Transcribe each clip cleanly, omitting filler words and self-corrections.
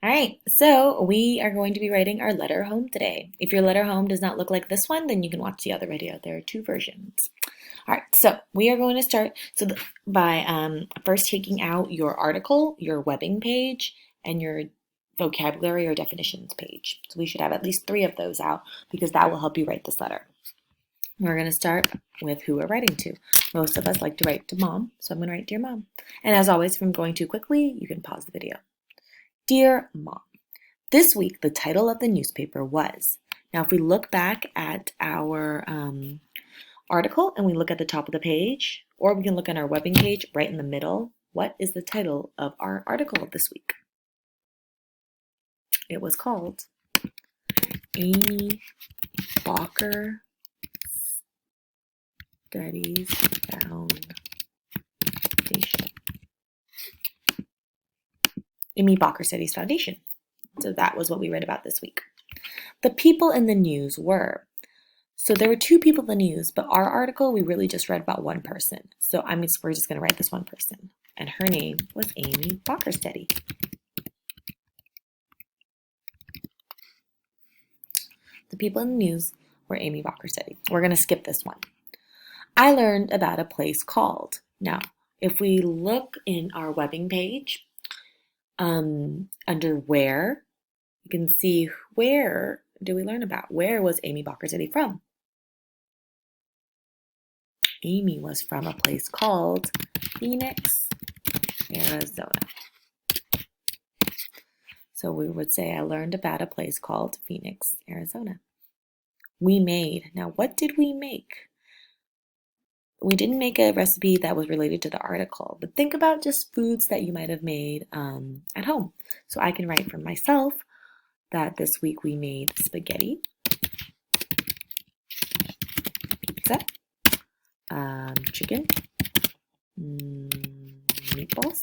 All right, so we are going to be writing our letter home today. If your letter home does not look like this one, then you can watch the other video. There are two versions. All right, so we are going to start by first taking out your article, your webbing page, and your vocabulary or definitions page. So we should have at least 3 of those out because that will help you write this letter. We're going to start with who we're writing to. Most of us like to write to mom, so I'm going to write Dear Mom. And as always, if I'm going too quickly, you can pause the video. Dear Mom, this week the title of the newspaper was. Now if we look back at our article and we look at the top of the page, or we can look on our webbing page right in the middle, what is the title of our article this week? It was called Amy Bocker Studies Foundation. Amy Bocker Studies Foundation. So that was what we read about this week. The people in the news were. So there were 2 people in the news, but our article, we really just read about one person. So we're just going to write this one person. And her name was Amy Bockersteady. The people in the news were Amy Bockersteady. We're going to skip this one. I learned about a place called. Now, if we look in our webbing page, under where, you can see where do we learn about? Where was Amy Bockersteady from? Amy was from a place called Phoenix, Arizona. So we would say I learned about a place called Phoenix, Arizona. We made. Now, what did we make? We didn't make a recipe that was related to the article, but think about just foods that you might have made at home. So I can write for myself that this week we made spaghetti, pizza, chicken, meatballs,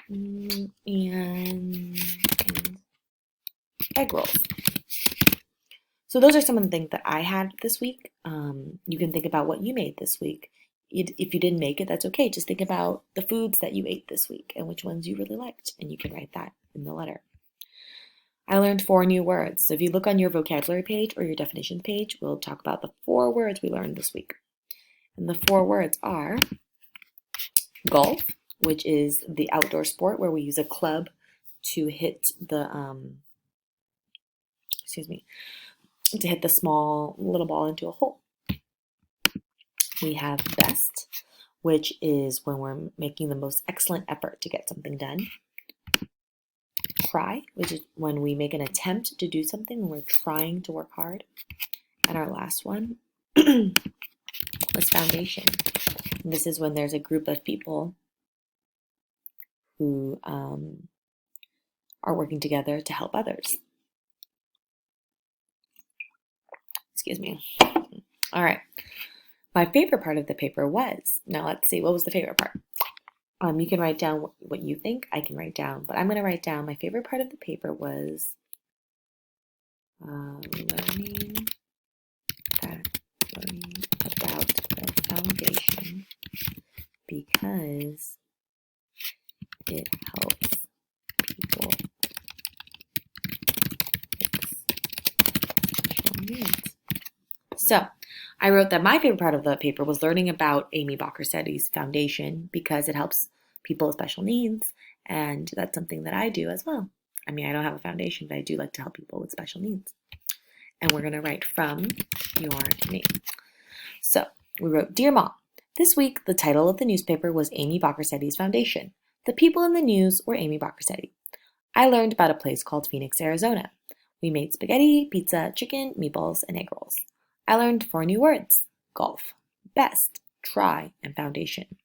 and egg rolls. So those are some of the things that I had this week. You can think about what you made this week. If you didn't make it, that's okay. Just think about the foods that you ate this week and which ones you really liked, and you can write that in the letter. I learned 4 new words. So if you look on your vocabulary page or your definitions page, we'll talk about the 4 words we learned this week. And the 4 words are golf, which is the outdoor sport where we use a club to hit the, to hit the small little ball into a hole. We have best, which is when we're making the most excellent effort to get something done. Try, which is when we make an attempt to do something, when we're trying to work hard. And our last one was foundation. And this is when there's a group of people who are working together to help others. Excuse me. All right. My favorite part of the paper was, now let's see, what was the favorite part? You can write down what you think. I can write down, but I'm going to write down my favorite part of the paper was learning about the foundation because it helps people with special needs. So I wrote that my favorite part of the paper was learning about Amy Bockersteddy's foundation because it helps people with special needs, and that's something that I do as well. I mean, I don't have a foundation, but I do like to help people with special needs. And we're going to write from your name. So we wrote, Dear Mom, this week the title of the newspaper was Amy Bockersteddy's Foundation. The people in the news were Amy Bockersteddy. I learned about a place called Phoenix, Arizona. We made spaghetti, pizza, chicken, meatballs, and egg rolls. I learned 4 new words: golf, best, try, and foundation.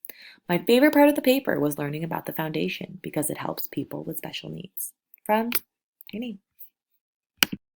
My favorite part of the paper was learning about the foundation because it helps people with special needs. From your name.